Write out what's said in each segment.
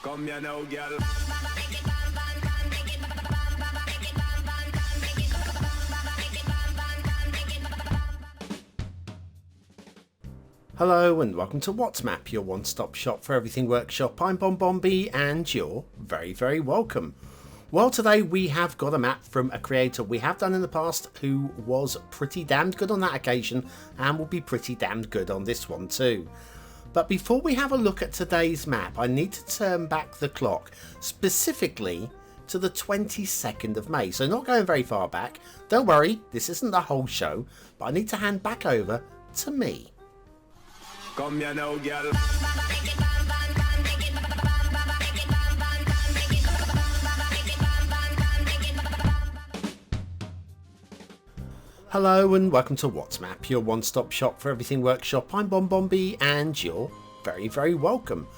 Come here now, girl. Hello and welcome to What's Map, your one-stop shop for everything workshop. I'm BonBonB and you're very, very welcome. Well, today we have got a map from a creator we have done in the past who was pretty damned good on that occasion and will be pretty damned good on this one too. But before we have a look at today's map, I need to turn back the clock, specifically to the 22nd of May. So not going very far back. Don't worry, this isn't the whole show, but I need to hand back over to me. Come here now, girl. Hello and welcome to What's Map, your one-stop shop for everything workshop. I'm BonBonB and you're very, very welcome.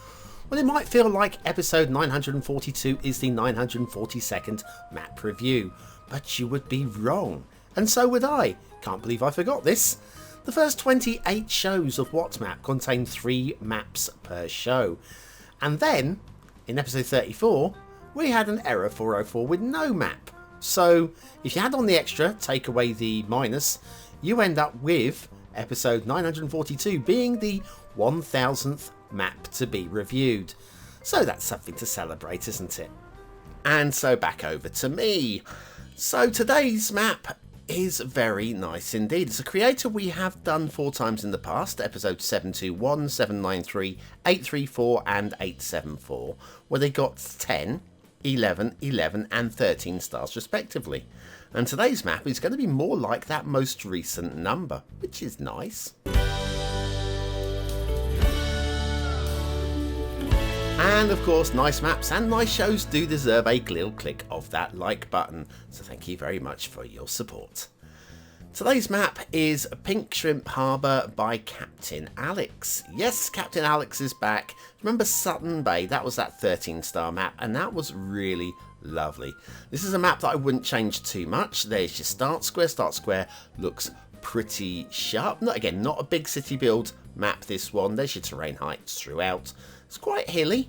Well, it might feel like episode 942 is the 942nd map review, but you would be wrong. And so would I. Can't believe I forgot this. The first 28 shows of What's Map contain 3 maps per show. And then, in episode 34, we had an error 404 with no map. So, if you add on the extra, take away the minus, you end up with episode 942 being the 1000th map to be reviewed. So that's something to celebrate, isn't it? And so back over to me. So today's map is very nice indeed. It's a creator we have done 4 times in the past, episode 721, 793, 834 and 874, where they got 10, 11, 11 and 13 stars respectively. And today's map is going to be more like that most recent number, which is nice. And of course, nice maps and nice shows do deserve a little click of that like button, so thank you very much for your support. Today's map is Pink Shrimp Harbour by Captain Alex. Yes, Captain Alex is back. Remember Sutton Bay? That was that 13-star map, and that was really lovely. This is a map that I wouldn't change too much. There's your start square. Start square looks pretty sharp. Not a big city build map, this one. There's your terrain heights throughout. It's quite hilly,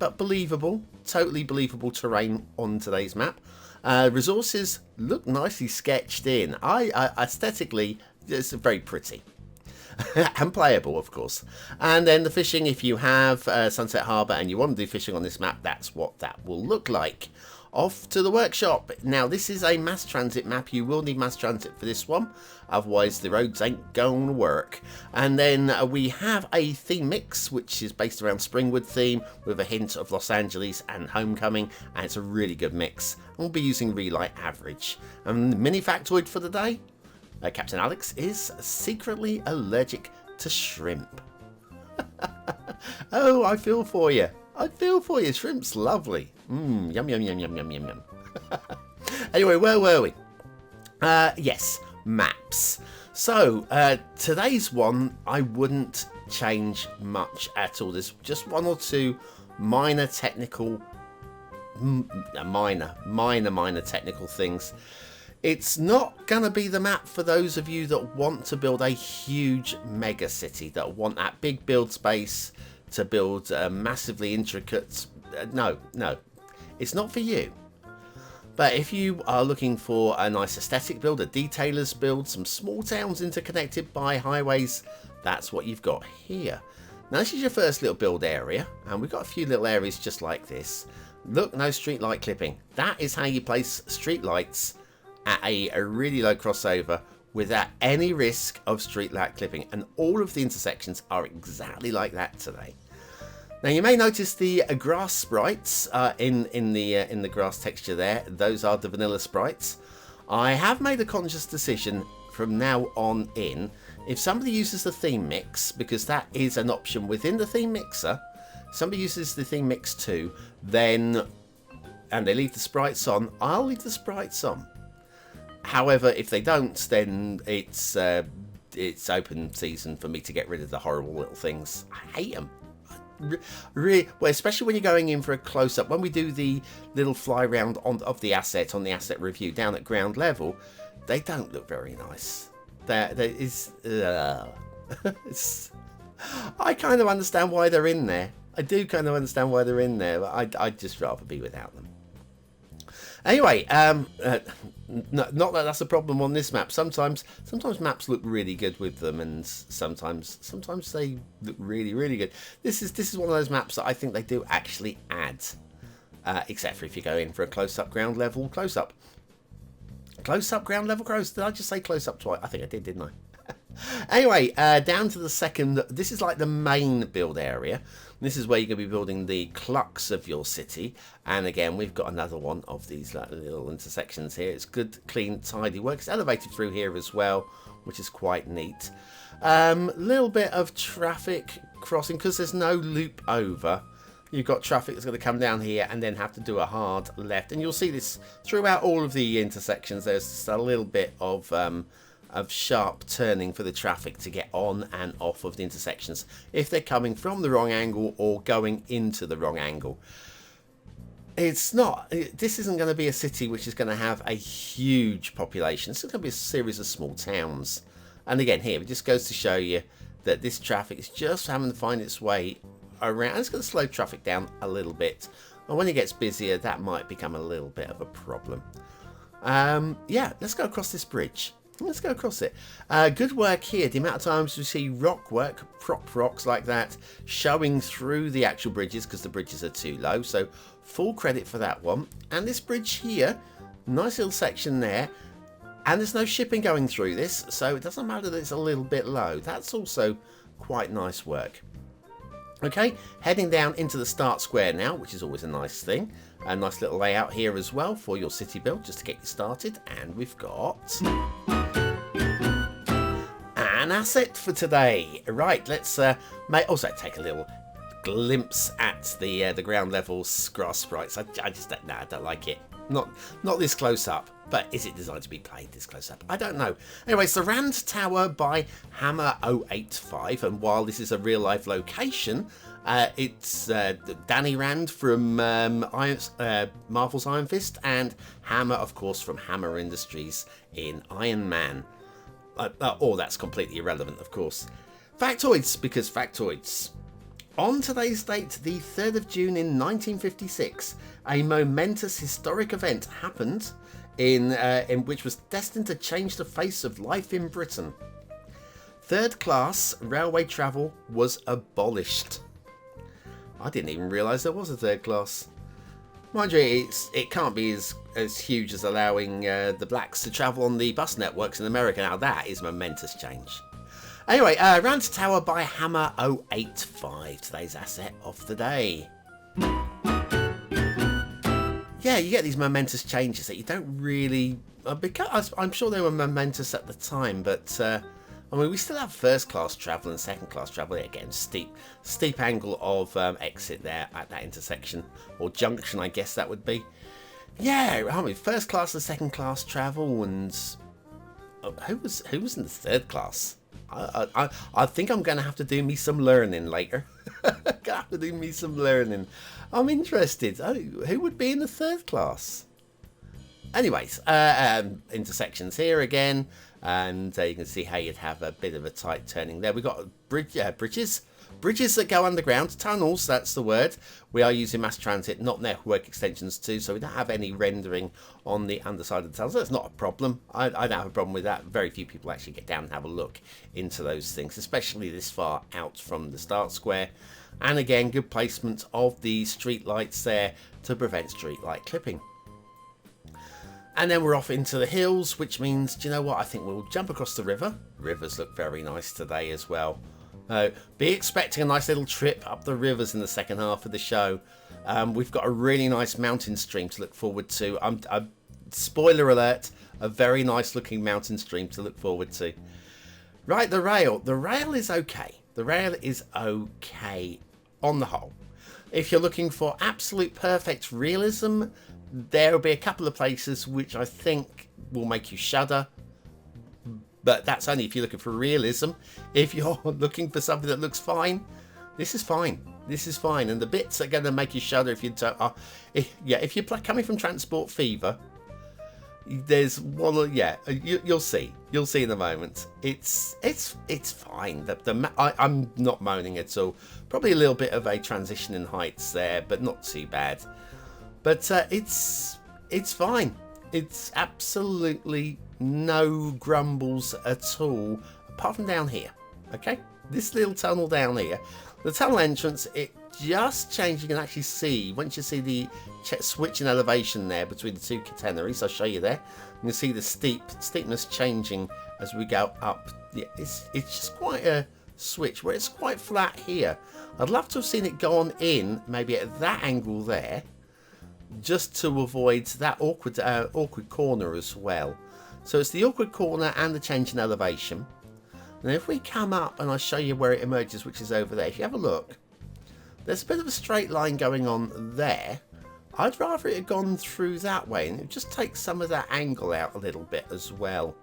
but believable, totally believable terrain on today's map. Resources look nicely sketched in. Aesthetically, it's very pretty. And playable, of course. And then the fishing, if you have Sunset Harbour and you want to do fishing on this map, that's what that will look like. Off to the workshop. Now, this is a mass transit map. You will need mass transit for this one, otherwise the roads ain't going to work. And then we have a theme mix, which is based around Springwood theme with a hint of Los Angeles and Homecoming, and it's a really good mix. And we'll be using Relight Average. And the mini factoid for the day, Captain Alex is secretly allergic to shrimp. Oh, I feel for you. I feel for you. Shrimp's lovely. Yum, yum, yum, yum, yum, yum, yum. Anyway, where were we? Yes, maps. So, today's one, I wouldn't change much at all. There's just 1 or 2 minor technical, minor technical things. It's not going to be the map for those of you that want to build a huge mega city, that want that big build space to build massively intricate. No, it's not for you. But if you are looking for a nice aesthetic build, a detailer's build, some small towns interconnected by highways, that's what you've got here. Now this is your first little build area, and we've got a few little areas just like this. Look, no street light clipping. That is how you place street lights at a really low crossover without any risk of street light clipping, and all of the intersections are exactly like that today. Now you may notice the grass sprites in the grass texture there. Those are the vanilla sprites. I have made a conscious decision from now on in, if somebody uses the theme mix, because that is an option within the theme mixer, somebody uses the theme mix too, then and they leave the sprites on, I'll leave the sprites on. However, if they don't, then it's open season for me to get rid of the horrible little things. I hate them. Really, well, especially when you're going in for a close-up. When we do the little fly round of the asset on the asset review down at ground level, they don't look very nice. That is, I kind of understand why they're in there. I do kind of understand why they're in there, but I'd just rather be without them. Anyway, not that that's a problem on this map. Sometimes maps look really good with them, and sometimes they look really good. This is one of those maps that I think they do actually add, except for if you go in for a close-up ground level close-up. Close-up ground level close. Did I just say close-up twice? I think I did, didn't I? Anyway, down to the second. This is like the main build area. This is where you're going to be building the crux of your city. And again, we've got another one of these little intersections here. It's good, clean, tidy work. It's elevated through here as well, which is quite neat. Little bit of traffic crossing because there's no loop over. You've got traffic that's going to come down here and then have to do a hard left. And you'll see this throughout all of the intersections. There's just a little bit of sharp turning for the traffic to get on and off of the intersections if they're coming from the wrong angle or going into the wrong angle. This isn't going to be a city which is going to have a huge population. It's going to be a series of small towns. And again, here it just goes to show you that this traffic is just having to find its way around. It's going to slow traffic down a little bit, and when it gets busier, that might become a little bit of a problem. Yeah, let's go across this bridge. Let's go across it. Good work here. The amount of times we see rock work, prop rocks like that, showing through the actual bridges because the bridges are too low. So full credit for that one. And this bridge here, nice little section there. And there's no shipping going through this, so it doesn't matter that it's a little bit low. That's also quite nice work. Okay, heading down into the start square now, which is always a nice thing. A nice little layout here as well for your city build, just to get you started. And we've got an asset for today. Right, let's also take a little glimpse at the ground level grass sprites. I just don't like it. Not this close up. But is it designed to be played this close up? I don't know. Anyway, it's the Rand Tower by Hammer 085. And while this is a real life location, it's Danny Rand from Marvel's Iron Fist, and Hammer, of course, from Hammer Industries in Iron Man. That's completely irrelevant, of course. Factoids, because factoids. On today's date, the 3rd of June in 1956, a momentous historic event happened in which was destined to change the face of life in Britain. Third class railway travel was abolished. I didn't even realise there was a third class. Mind you, it can't be as huge as allowing the blacks to travel on the bus networks in America. Now that is a momentous change. Anyway, Rand Tower by Hammer 085, today's asset of the day. Yeah, you get these momentous changes that you don't really... because I'm sure they were momentous at the time, but I mean, we still have first class travel and second class travel. Again, steep angle of exit there at that intersection, or junction, I guess that would be. Yeah, I mean, first class and second class travel, and who was in the third class? I think I'm going to have to do me some learning later. Gonna have to do me some learning. I'm interested. Oh, who would be in the third class? Anyways, intersections here again, and you can see how you'd have a bit of a tight turning there. We've got bridges that go underground, tunnels, that's the word. We are using mass transit, not network extensions too, so we don't have any rendering on the underside of the tunnels. That's not a problem. I don't have a problem with that. Very few people actually get down and have a look into those things, especially this far out from the start square. And again, good placement of the street lights there to prevent street light clipping. And then we're off into the hills, which means, do you know what? I think we'll jump across the river. Rivers look very nice today as well. Be expecting a nice little trip up the rivers in the second half of the show. We've got a really nice mountain stream to look forward to. Spoiler alert, a very nice looking mountain stream to look forward to. Right, the rail. The rail is okay. The rail is okay on the whole. If you're looking for absolute perfect realism, there will be a couple of places which I think will make you shudder. But that's only if you're looking for realism. If you're looking for something that looks fine, this is fine. This is fine. And the bits that are going to make you shudder if you're coming from Transport Fever, There's one, yeah. You'll see. You'll see in a moment. It's fine. I'm not moaning at all. Probably a little bit of a transition in heights there, but not too bad. But it's fine. It's absolutely no grumbles at all, apart from down here. Okay, this little tunnel down here, the tunnel entrance, it just changed. You can actually see, once you see the switch in elevation there between the two catenaries, I'll show you there. You can see the steepness changing as we go up. Yeah, it's just quite a switch where it's quite flat here. I'd love to have seen it gone in maybe at that angle there, just to avoid that awkward corner as well. So it's the awkward corner and the change in elevation. And if we come up and I show you where it emerges, which is over there, if you have a look, there's a bit of a straight line going on there. I'd rather it had gone through that way, and it just takes some of that angle out a little bit as well.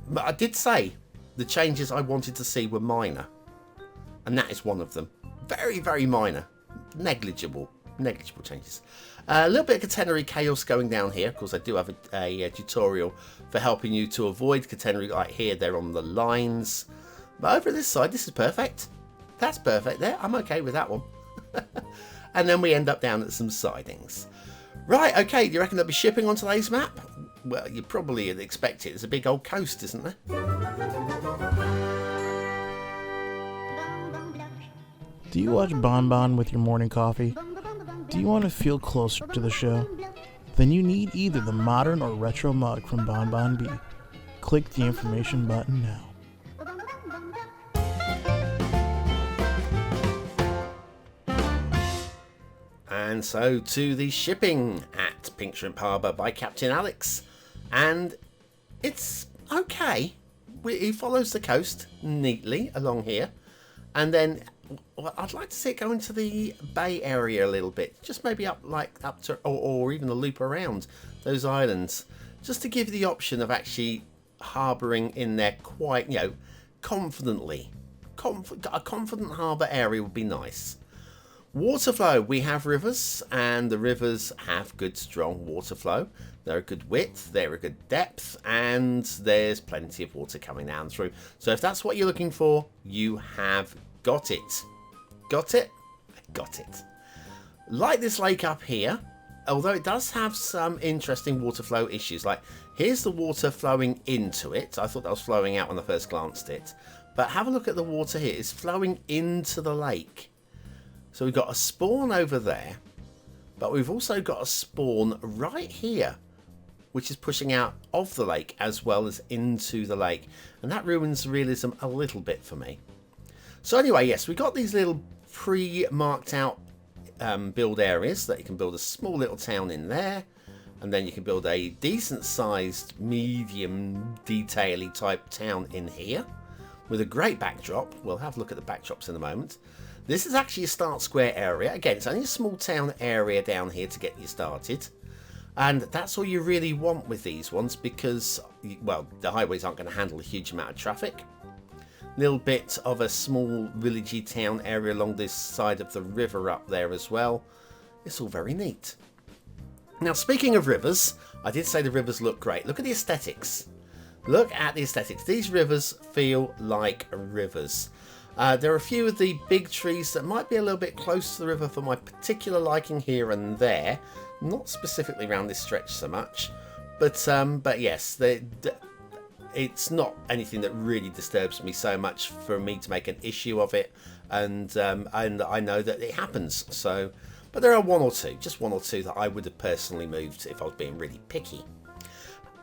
But I did say the changes I wanted to see were minor, and that is one of them. Very, very minor. Negligible changes. A little bit of catenary chaos going down here. Of course, I do have a tutorial for helping you to avoid catenary, like here, they're on the lines. But over this side, this is perfect. That's perfect there. I'm okay with that one. And then we end up down at some sidings. Right, okay, do you reckon there'll be shipping on today's map? Well, you probably expect it. There's a big old coast, isn't there? Do you watch BonBon with your morning coffee? Do you want to feel closer to the show? Then you need either the modern or retro mug from BonBonB. Click the information button now. And so to the shipping at Pink Shrimp Harbour by Captain Alex. And it's okay. He follows the coast neatly along here. And then I'd like to see it go into the bay area a little bit. Just maybe up to, or even a loop around those islands. Just to give you the option of actually harbouring in there quite, confidently. A confident harbour area would be nice. Water flow, we have rivers, and the rivers have good strong water flow. They're a good width, they're a good depth, and there's plenty of water coming down through. So if that's what you're looking for, you have got it. Got it? Got it. Like this lake up here, although it does have some interesting water flow issues. Like, here's the water flowing into it. I thought that was flowing out when I first glanced at it. But have a look at the water here. It's flowing into the lake. So we've got a spawn over there, but we've also got a spawn right here, which is pushing out of the lake as well as into the lake. And that ruins realism a little bit for me. So anyway, yes, we've got these little pre-marked out build areas that you can build a small little town in there. And then you can build a decent sized, medium, detail-y type town in here with a great backdrop. We'll have a look at the backdrops in a moment. This is actually a start square area. Again, it's only a small town area down here to get you started. And that's all you really want with these ones because, well, the highways aren't going to handle a huge amount of traffic. Little bit of a small villagey town area along this side of the river up there as well. It's all very neat. Now, speaking of rivers, I did say the rivers look great. Look at the aesthetics. Look at the aesthetics. These rivers feel like rivers. There are a few of the big trees that might be a little bit close to the river for my particular liking here and there. Not specifically around this stretch so much. But yes, it's not anything that really disturbs me so much for me to make an issue of it. And I know that it happens. So, but there are just one or two that I would have personally moved if I was being really picky.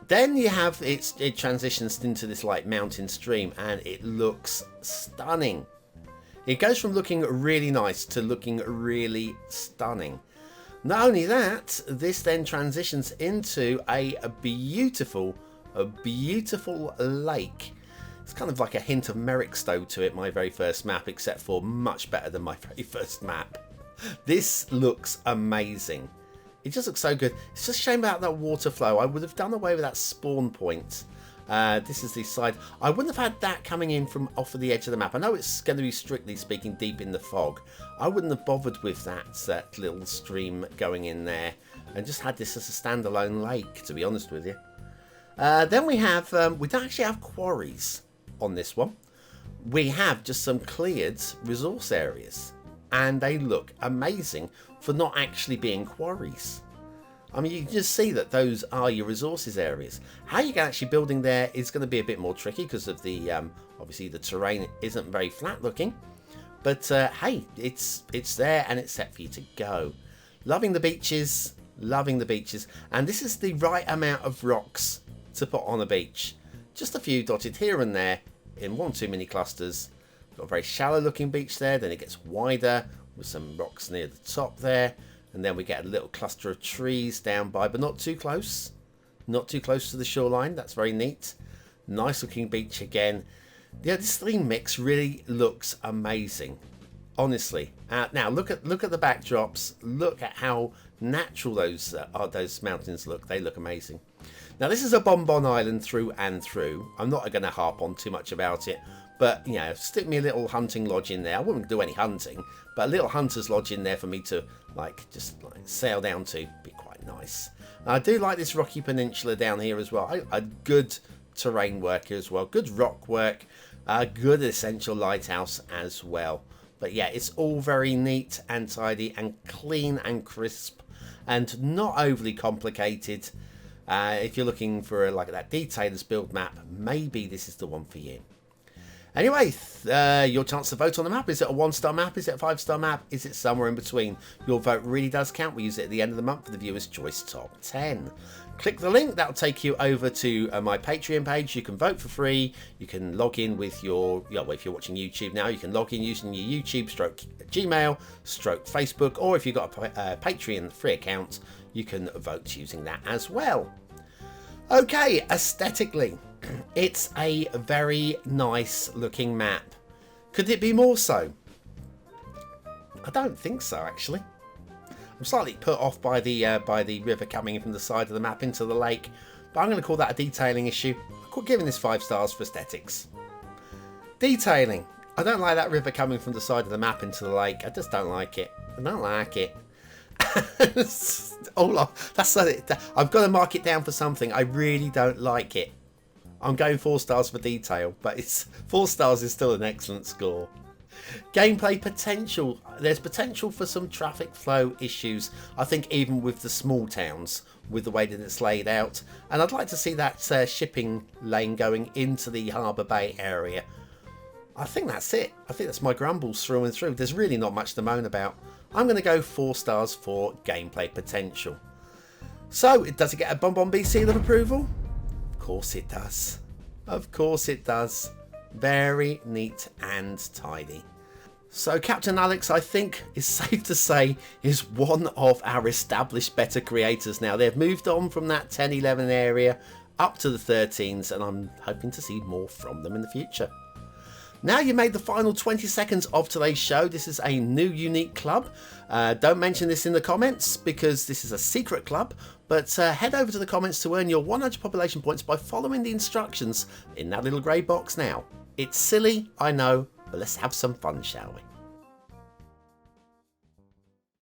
Then you have it transitions into this like mountain stream and it looks stunning. It goes from looking really nice to looking really stunning. Not only that, this then transitions into a beautiful lake. It's kind of like a hint of Merrickstowe to it, my very first map, except for much better than my very first map. This looks amazing. It just looks so good. It's just a shame about that water flow. I would have done away with that spawn point. This is the side. I wouldn't have had that coming in from off of the edge of the map. I know it's going to be strictly speaking deep in the fog. I wouldn't have bothered with that little stream going in there and just had this as a standalone lake, to be honest with you. Then we have, we don't actually have quarries on this one. We have just some cleared resource areas, and they look amazing for not actually being quarries. I mean, you can just see that those are your resources areas. How you can actually building there is going to be a bit more tricky because of the, obviously the terrain isn't very flat looking. But hey, it's there and it's set for you to go. Loving the beaches, and this is the right amount of rocks to put on a beach. Just a few dotted here and there in 1 or 2 mini clusters. Got a very shallow looking beach there, then it gets wider with some rocks near the top there, and then we get a little cluster of trees down by, but not too close. Not too close to the shoreline. That's very neat. Nice looking beach again. Yeah, this theme mix really looks amazing, honestly. Now look at the backdrops. Look at how natural those mountains look. They look amazing. Now this is a BonBon island through and through. I'm not going to harp on too much about it, but you know, stick me a little hunting lodge in there. I wouldn't do any hunting, but a little hunter's lodge in there for me to just sail down to. Be quite nice. And I do like this rocky peninsula down here as well. A good terrain work here as well. Good rock work. Good essential lighthouse as well. But yeah, it's all very neat and tidy and clean and crisp and not overly complicated. If you're looking for like that detailers build map, maybe this is the one for you. Anyway, your chance to vote on the map. Is it a 1-star map? Is it a 5-star map? Is it somewhere in between? Your vote really does count. We use it at the end of the month for the Viewers' Choice Top 10. Click the link. That'll take you over to my Patreon page. You can vote for free. You can log in with your, well, if you're watching YouTube now, you can log in using your YouTube / Gmail / Facebook, or if you've got a Patreon free account, you can vote using that as well. Okay, aesthetically, it's a very nice looking map. Could it be more so? I don't think so, actually. I'm slightly put off by the river coming in from the side of the map into the lake, but I'm going to call that a detailing issue. I'm giving this 5 stars for aesthetics. Detailing. I don't like that river coming from the side of the map into the lake. I just don't like it. I don't like it. That's it. I've got to mark it down for something. I really don't like it. I'm going 4 stars for detail, but 4 stars is still an excellent score. Gameplay potential. There's potential for some traffic flow issues, I think, even with the small towns, with the way that it's laid out. And I'd like to see that shipping lane going into the Harbour Bay area. I think that's it. I think that's my grumbles through and through. There's really not much to moan about. I'm going to go 4 stars for gameplay potential. So, does it get a BonBonB seal of approval? Of course it does. Of course it does. Very neat and tidy. So Captain Alex, I think, is safe to say, is one of our established beta creators now. They've moved on from that 10-11 area up to the 13s, and I'm hoping to see more from them in the future. Now you made the final 20 seconds of today's show. This is a new unique club. Don't mention this in the comments because this is a secret club, but head over to the comments to earn your 100 population points by following the instructions in that little grey box now. It's silly, I know, but let's have some fun, shall we?